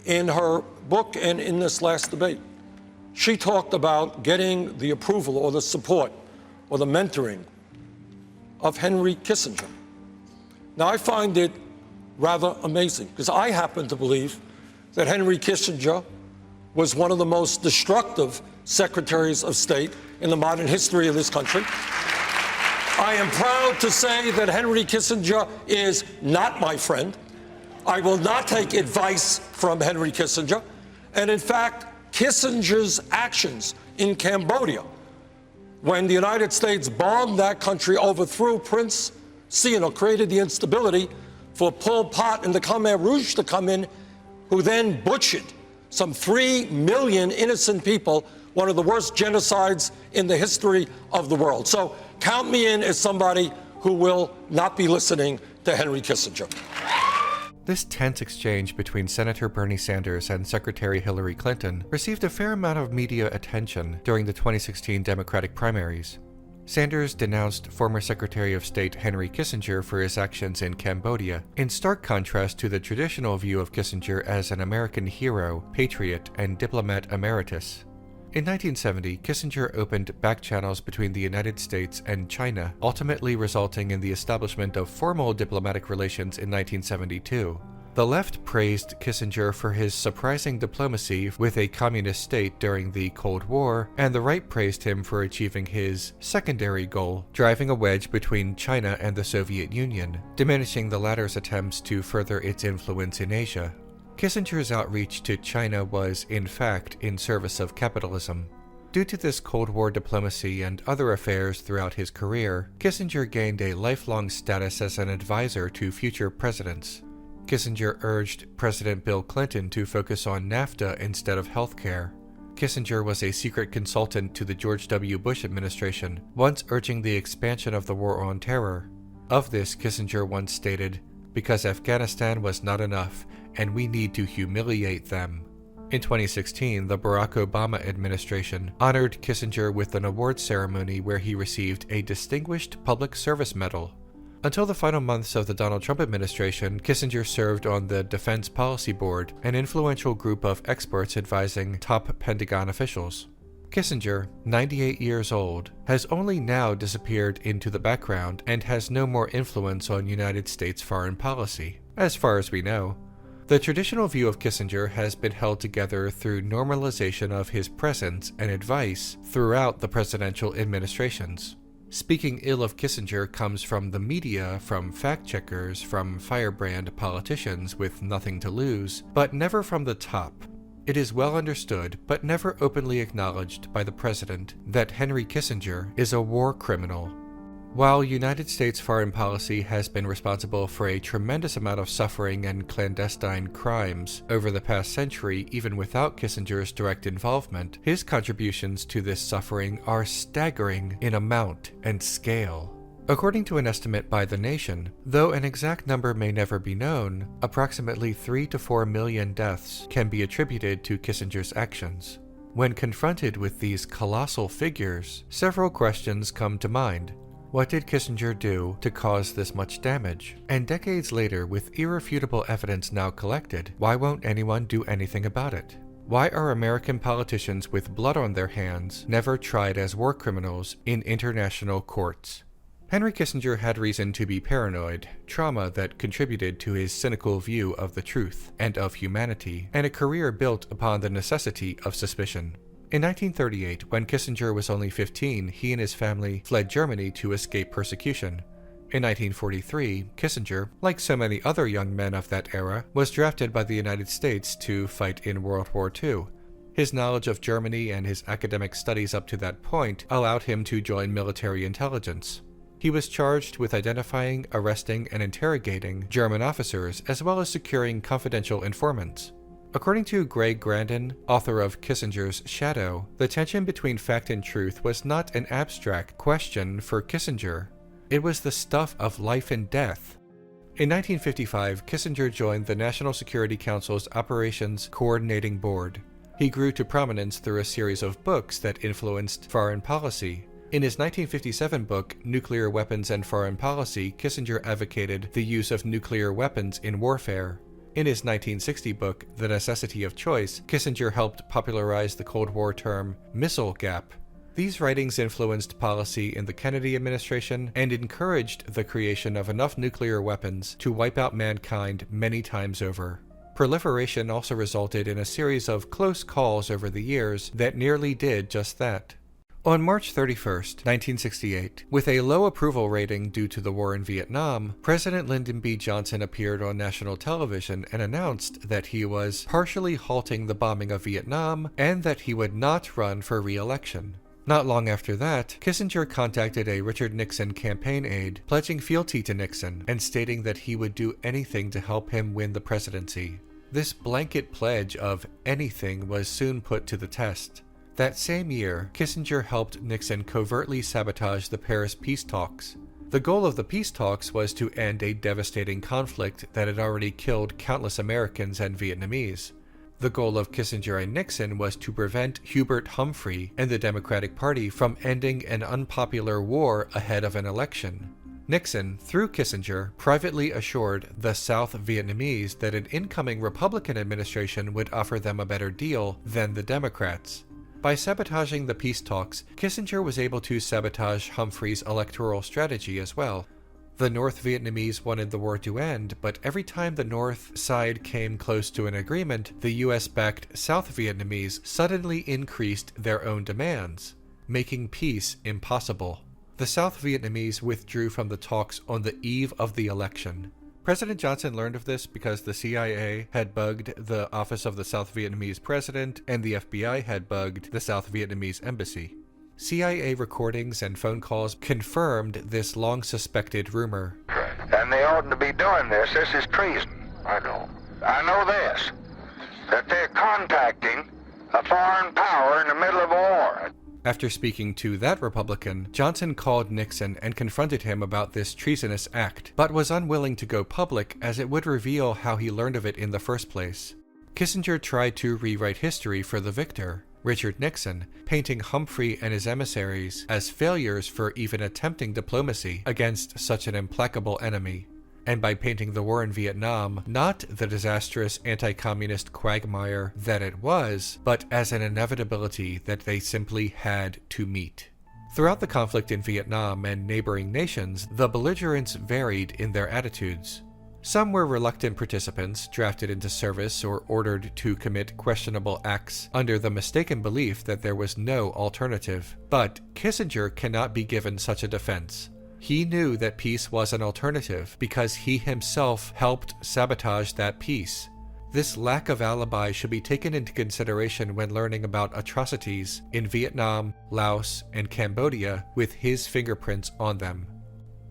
in her book and in this last debate, she talked about getting the approval or the support or the mentoring of Henry Kissinger. Now, I find it rather amazing because I happen to believe that Henry Kissinger was one of the most destructive secretaries of state in the modern history of this country. I am proud to say that Henry Kissinger is not my friend. I will not take advice from Henry Kissinger. And in fact, Kissinger's actions in Cambodia, when the United States bombed that country, overthrew Prince Sihanouk, created the instability for Pol Pot and the Khmer Rouge to come in, who then butchered some 3 million innocent people, one of the worst genocides in the history of the world. So count me in as somebody who will not be listening to Henry Kissinger. This tense exchange between Senator Bernie Sanders and Secretary Hillary Clinton received a fair amount of media attention during the 2016 Democratic primaries. Sanders denounced former Secretary of State Henry Kissinger for his actions in Cambodia, in stark contrast to the traditional view of Kissinger as an American hero, patriot, and diplomat emeritus. In 1970, Kissinger opened back channels between the United States and China, ultimately resulting in the establishment of formal diplomatic relations in 1972. The left praised Kissinger for his surprising diplomacy with a communist state during the Cold War, and the right praised him for achieving his secondary goal, driving a wedge between China and the Soviet Union, diminishing the latter's attempts to further its influence in Asia. Kissinger's outreach to China was, in fact, in service of capitalism. Due to this Cold War diplomacy and other affairs throughout his career, Kissinger gained a lifelong status as an advisor to future presidents. Kissinger urged President Bill Clinton to focus on NAFTA instead of healthcare. Kissinger was a secret consultant to the George W. Bush administration, once urging the expansion of the war on terror. Of this, Kissinger once stated, "Because Afghanistan was not enough, and we need to humiliate them." In 2016, the Barack Obama administration honored Kissinger with an awards ceremony where he received a Distinguished Public Service Medal. Until the final months of the Donald Trump administration, Kissinger served on the Defense Policy Board, an influential group of experts advising top Pentagon officials. Kissinger, 98 years old, has only now disappeared into the background and has no more influence on United States foreign policy, as far as we know. The traditional view of Kissinger has been held together through normalization of his presence and advice throughout the presidential administrations. Speaking ill of Kissinger comes from the media, from fact-checkers, from firebrand politicians with nothing to lose, but never from the top. It is well understood, but never openly acknowledged by the president, that Henry Kissinger is a war criminal. While United States foreign policy has been responsible for a tremendous amount of suffering and clandestine crimes over the past century, even without Kissinger's direct involvement, his contributions to this suffering are staggering in amount and scale. According to an estimate by The Nation, though an exact number may never be known, approximately 3 to 4 million deaths can be attributed to Kissinger's actions. When confronted with these colossal figures, several questions come to mind. What did Kissinger do to cause this much damage? And decades later, with irrefutable evidence now collected, why won't anyone do anything about it? Why are American politicians with blood on their hands never tried as war criminals in international courts? Henry Kissinger had reason to be paranoid, trauma that contributed to his cynical view of the truth and of humanity, and a career built upon the necessity of suspicion. In 1938, when Kissinger was only 15, he and his family fled Germany to escape persecution. In 1943, Kissinger, like so many other young men of that era, was drafted by the United States to fight in World War II. His knowledge of Germany and his academic studies up to that point allowed him to join military intelligence. He was charged with identifying, arresting, and interrogating German officers, as well as securing confidential informants. According to Greg Grandin, author of Kissinger's Shadow, the tension between fact and truth was not an abstract question for Kissinger. It was the stuff of life and death. In 1955, Kissinger joined the National Security Council's Operations Coordinating Board. He grew to prominence through a series of books that influenced foreign policy. In his 1957 book, Nuclear Weapons and Foreign Policy, Kissinger advocated the use of nuclear weapons in warfare. In his 1960 book, The Necessity of Choice, Kissinger helped popularize the Cold War term missile gap. These writings influenced policy in the Kennedy administration and encouraged the creation of enough nuclear weapons to wipe out mankind many times over. Proliferation also resulted in a series of close calls over the years that nearly did just that. On March 31, 1968, with a low approval rating due to the war in Vietnam, President Lyndon B. Johnson appeared on national television and announced that he was partially halting the bombing of Vietnam and that he would not run for re-election. Not long after that, Kissinger contacted a Richard Nixon campaign aide, pledging fealty to Nixon and stating that he would do anything to help him win the presidency. This blanket pledge of anything was soon put to the test. That same year, Kissinger helped Nixon covertly sabotage the Paris peace talks. The goal of the peace talks was to end a devastating conflict that had already killed countless Americans and Vietnamese. The goal of Kissinger and Nixon was to prevent Hubert Humphrey and the Democratic Party from ending an unpopular war ahead of an election. Nixon, through Kissinger, privately assured the South Vietnamese that an incoming Republican administration would offer them a better deal than the Democrats. By sabotaging the peace talks, Kissinger was able to sabotage Humphrey's electoral strategy as well. The North Vietnamese wanted the war to end, but every time the North side came close to an agreement, the US-backed South Vietnamese suddenly increased their own demands, making peace impossible. The South Vietnamese withdrew from the talks on the eve of the election. President Johnson learned of this because the CIA had bugged the Office of the South Vietnamese President and the FBI had bugged the South Vietnamese Embassy. CIA recordings and phone calls confirmed this long-suspected rumor. And they oughtn't to be doing this. This is treason. I know this, that they're contacting a foreign power in the middle of a war. After speaking to that Republican, Johnson called Nixon and confronted him about this treasonous act, but was unwilling to go public as it would reveal how he learned of it in the first place. Kissinger tried to rewrite history for the victor, Richard Nixon, painting Humphrey and his emissaries as failures for even attempting diplomacy against such an implacable enemy, and by painting the war in Vietnam not the disastrous anti-communist quagmire that it was, but as an inevitability that they simply had to meet. Throughout the conflict in Vietnam and neighboring nations, the belligerents varied in their attitudes. Some were reluctant participants drafted into service or ordered to commit questionable acts under the mistaken belief that there was no alternative. But Kissinger cannot be given such a defense. He knew that peace was an alternative because he himself helped sabotage that peace. This lack of alibi should be taken into consideration when learning about atrocities in Vietnam, Laos, and Cambodia with his fingerprints on them.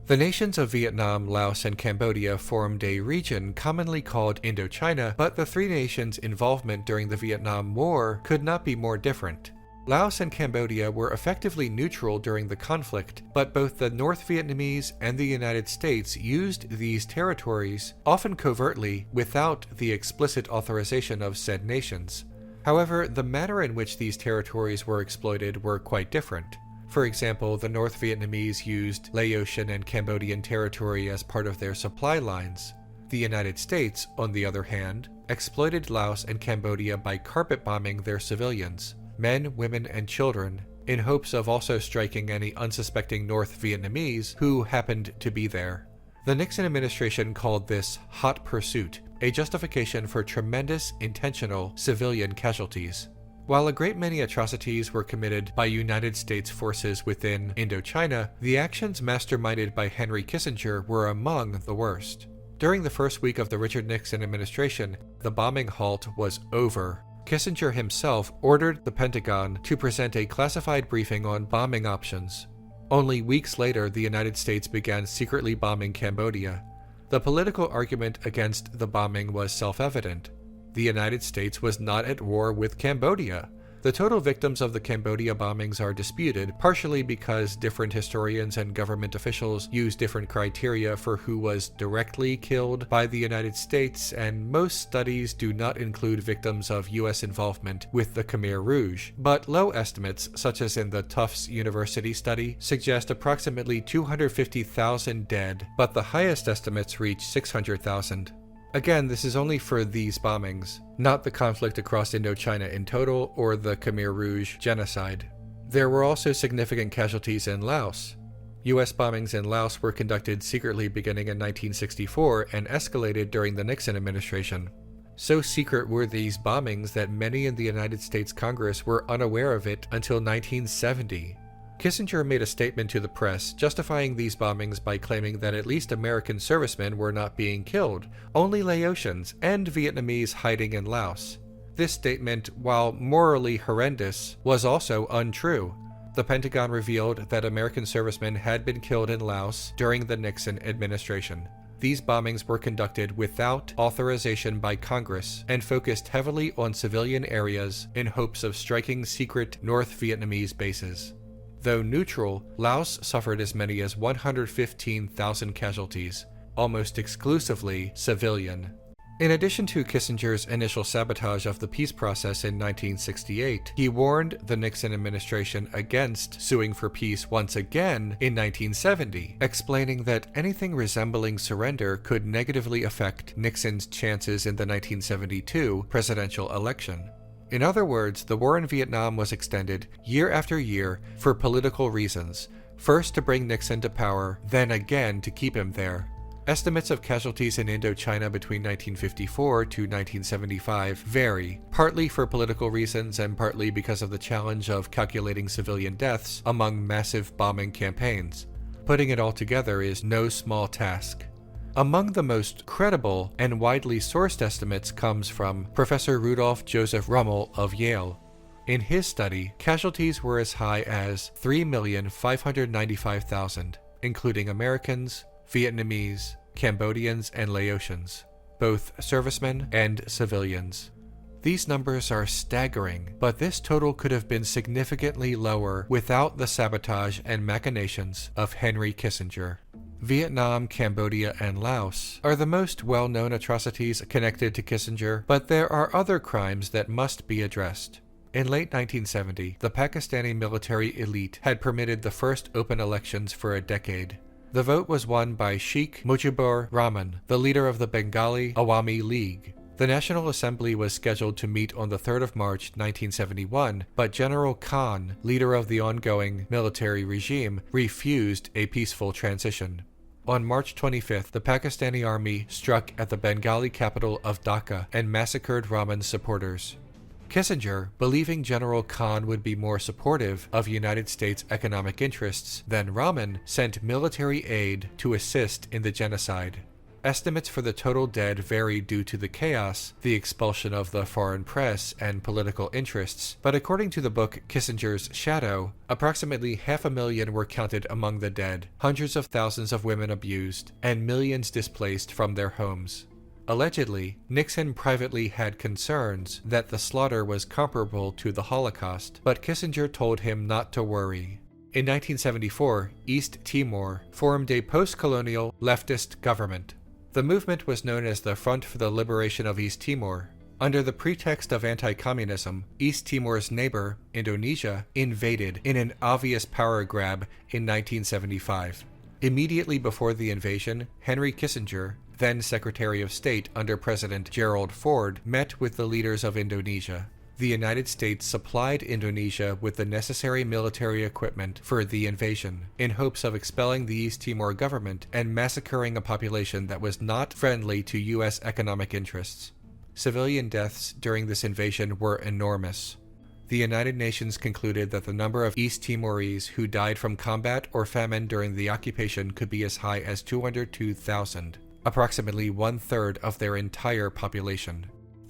The nations of Vietnam, Laos, and Cambodia formed a region commonly called Indochina, but the three nations' involvement during the Vietnam War could not be more different. Laos and Cambodia were effectively neutral during the conflict, but both the North Vietnamese and the United States used these territories, often covertly, without the explicit authorization of said nations. However, the manner in which these territories were exploited were quite different. For example, the North Vietnamese used Laotian and Cambodian territory as part of their supply lines. The United States, on the other hand, exploited Laos and Cambodia by carpet bombing their civilians, men, women, and children, in hopes of also striking any unsuspecting North Vietnamese who happened to be there. The Nixon administration called this hot pursuit, a justification for tremendous intentional civilian casualties. While a great many atrocities were committed by United States forces within Indochina, the actions masterminded by Henry Kissinger were among the worst. During the first week of the Richard Nixon administration, the bombing halt was over. Kissinger himself ordered the Pentagon to present a classified briefing on bombing options. Only weeks later, the United States began secretly bombing Cambodia. The political argument against the bombing was self-evident. The United States was not at war with Cambodia. The total victims of the Cambodia bombings are disputed, partially because different historians and government officials use different criteria for who was directly killed by the United States, and most studies do not include victims of U.S. involvement with the Khmer Rouge. But low estimates, such as in the Tufts University study, suggest approximately 250,000 dead, but the highest estimates reach 600,000. Again, this is only for these bombings, not the conflict across Indochina in total or the Khmer Rouge genocide. There were also significant casualties in Laos. U.S. bombings in Laos were conducted secretly beginning in 1964 and escalated during the Nixon administration. So secret were these bombings that many in the United States Congress were unaware of it until 1970. Kissinger made a statement to the press justifying these bombings by claiming that at least American servicemen were not being killed, only Laotians and Vietnamese hiding in Laos. This statement, while morally horrendous, was also untrue. The Pentagon revealed that American servicemen had been killed in Laos during the Nixon administration. These bombings were conducted without authorization by Congress and focused heavily on civilian areas in hopes of striking secret North Vietnamese bases. Though neutral, Laos suffered as many as 115,000 casualties, almost exclusively civilian. In addition to Kissinger's initial sabotage of the peace process in 1968, he warned the Nixon administration against suing for peace once again in 1970, explaining that anything resembling surrender could negatively affect Nixon's chances in the 1972 presidential election. In other words, the war in Vietnam was extended year after year for political reasons, first to bring Nixon to power, then again to keep him there. Estimates of casualties in Indochina between 1954 to 1975 vary, partly for political reasons and partly because of the challenge of calculating civilian deaths among massive bombing campaigns. Putting it all together is no small task. Among the most credible and widely sourced estimates comes from Professor Rudolph Joseph Rummel of Yale. In his study, casualties were as high as 3,595,000, including Americans, Vietnamese, Cambodians, and Laotians, both servicemen and civilians. These numbers are staggering, but this total could have been significantly lower without the sabotage and machinations of Henry Kissinger. Vietnam, Cambodia, and Laos are the most well-known atrocities connected to Kissinger, but there are other crimes that must be addressed. In late 1970, the Pakistani military elite had permitted the first open elections for a decade. The vote was won by Sheikh Mujibur Rahman, the leader of the Bengali Awami League. The National Assembly was scheduled to meet on the 3rd of March 1971, but General Khan, leader of the ongoing military regime, refused a peaceful transition. On March 25th, the Pakistani army struck at the Bengali capital of Dhaka and massacred Rahman's supporters. Kissinger, believing General Khan would be more supportive of United States economic interests than Rahman, sent military aid to assist in the genocide. Estimates for the total dead vary due to the chaos, the expulsion of the foreign press, and political interests, but according to the book Kissinger's Shadow, approximately 500,000 were counted among the dead, hundreds of thousands of women abused, and millions displaced from their homes. Allegedly, Nixon privately had concerns that the slaughter was comparable to the Holocaust, but Kissinger told him not to worry. In 1974, East Timor formed a post-colonial leftist government. The movement was known as the Front for the Liberation of East Timor. Under the pretext of anti-communism, East Timor's neighbor, Indonesia, invaded in an obvious power grab in 1975. Immediately before the invasion, Henry Kissinger, then Secretary of State under President Gerald Ford, met with the leaders of Indonesia. The United States supplied Indonesia with the necessary military equipment for the invasion, in hopes of expelling the East Timor government and massacring a population that was not friendly to U.S. economic interests. Civilian deaths during this invasion were enormous. The United Nations concluded that the number of East Timorese who died from combat or famine during the occupation could be as high as 202,000. Approximately one-third of their entire population.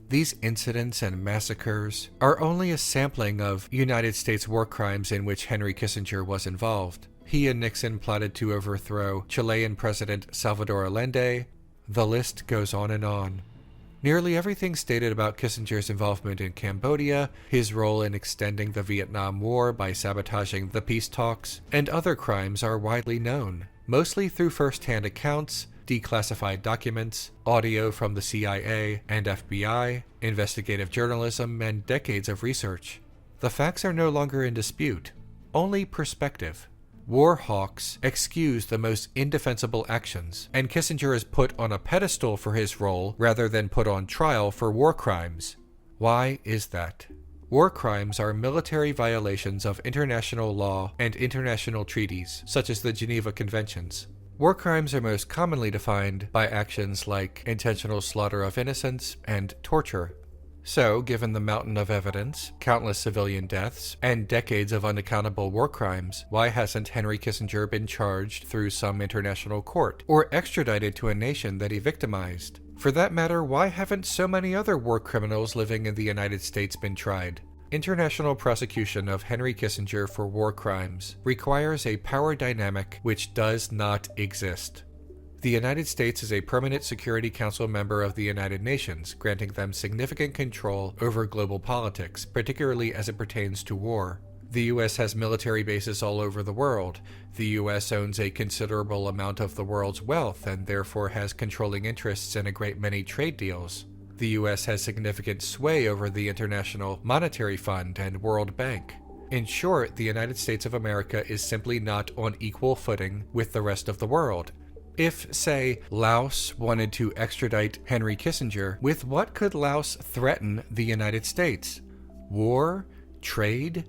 These incidents and massacres are only a sampling of United States war crimes in which Henry Kissinger was involved. He and Nixon plotted to overthrow Chilean President Salvador Allende. The list goes on and on. Nearly everything stated about Kissinger's involvement in Cambodia, his role in extending the Vietnam War by sabotaging the peace talks, and other crimes are widely known, mostly through first-hand accounts, declassified documents, audio from the CIA and FBI, investigative journalism, and decades of research. The facts are no longer in dispute, only perspective. war hawks excuse the most indefensible actions, and Kissinger is put on a pedestal for his role rather than put on trial for war crimes. Why is that? War crimes are military violations of international law and international treaties, such as the Geneva Conventions. War crimes are most commonly defined by actions like intentional slaughter of innocents and torture. So, given the mountain of evidence, countless civilian deaths, and decades of unaccountable war crimes, why hasn't Henry Kissinger been charged through some international court, or extradited to a nation that he victimized? For that matter, why haven't so many other war criminals living in the United States been tried? International prosecution of Henry Kissinger for war crimes requires a power dynamic which does not exist. The United States is a permanent Security Council member of the United Nations, granting them significant control over global politics, particularly as it pertains to war. The U.S. has military bases all over the world. The U.S. owns a considerable amount of the world's wealth and therefore has controlling interests in a great many trade deals. The U.S. has significant sway over the International Monetary Fund and World Bank. In short, the United States of America is simply not on equal footing with the rest of the world. If, say, Laos wanted to extradite Henry Kissinger, with what could Laos threaten the United States? War? Trade?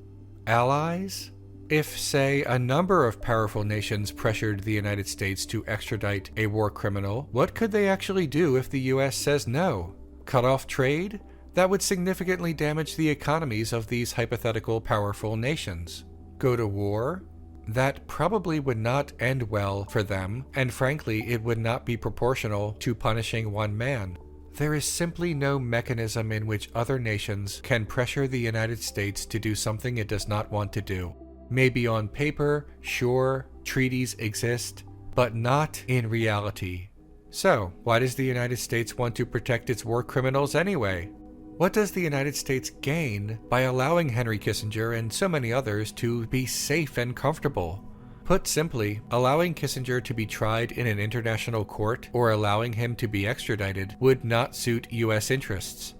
Allies? If, say, a number of powerful nations pressured the United States to extradite a war criminal, what could they actually do if the U.S. says no? Cut off trade? That would significantly damage the economies of these hypothetical powerful nations. Go to war? That probably would not end well for them, and frankly, it would not be proportional to punishing one man. There is simply no mechanism in which other nations can pressure the United States to do something it does not want to do. Maybe on paper, sure, treaties exist, but not in reality. So, why does the United States want to protect its war criminals anyway? What does the United States gain by allowing Henry Kissinger and so many others to be safe and comfortable? Put simply, allowing Kissinger to be tried in an international court or allowing him to be extradited would not suit U.S. interests.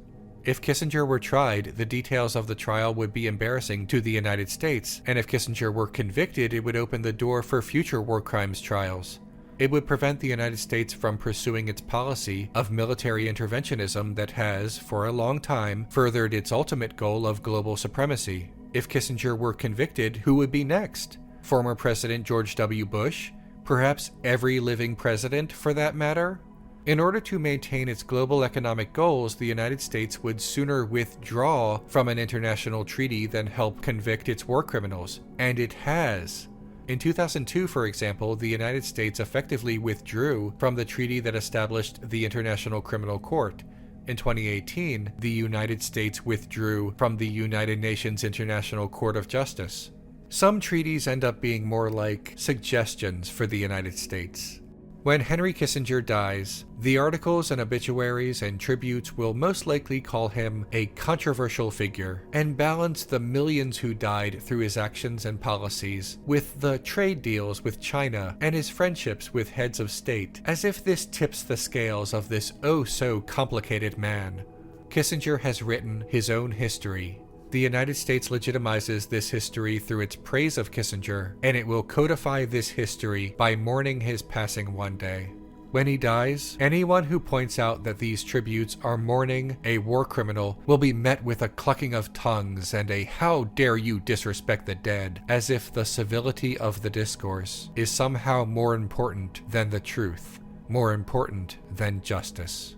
If Kissinger were tried, the details of the trial would be embarrassing to the United States, and if Kissinger were convicted, it would open the door for future war crimes trials. It would prevent the United States from pursuing its policy of military interventionism that has, for a long time, furthered its ultimate goal of global supremacy. If Kissinger were convicted, who would be next? Former President George W. Bush? Perhaps every living president, for that matter? In order to maintain its global economic goals, the United States would sooner withdraw from an international treaty than help convict its war criminals. And it has. In 2002, for example, the United States effectively withdrew from the treaty that established the International Criminal Court. In 2018, the United States withdrew from the United Nations International Court of Justice. Some treaties end up being more like suggestions for the United States. When Henry Kissinger dies, the articles and obituaries and tributes will most likely call him a controversial figure and balance the millions who died through his actions and policies with the trade deals with China and his friendships with heads of state, as if this tips the scales of this oh-so-complicated man. Kissinger has written his own history. The United States legitimizes this history through its praise of Kissinger, and it will codify this history by mourning his passing one day. When he dies, anyone who points out that these tributes are mourning a war criminal will be met with a clucking of tongues and a "how dare you disrespect the dead," as if the civility of the discourse is somehow more important than the truth, more important than justice.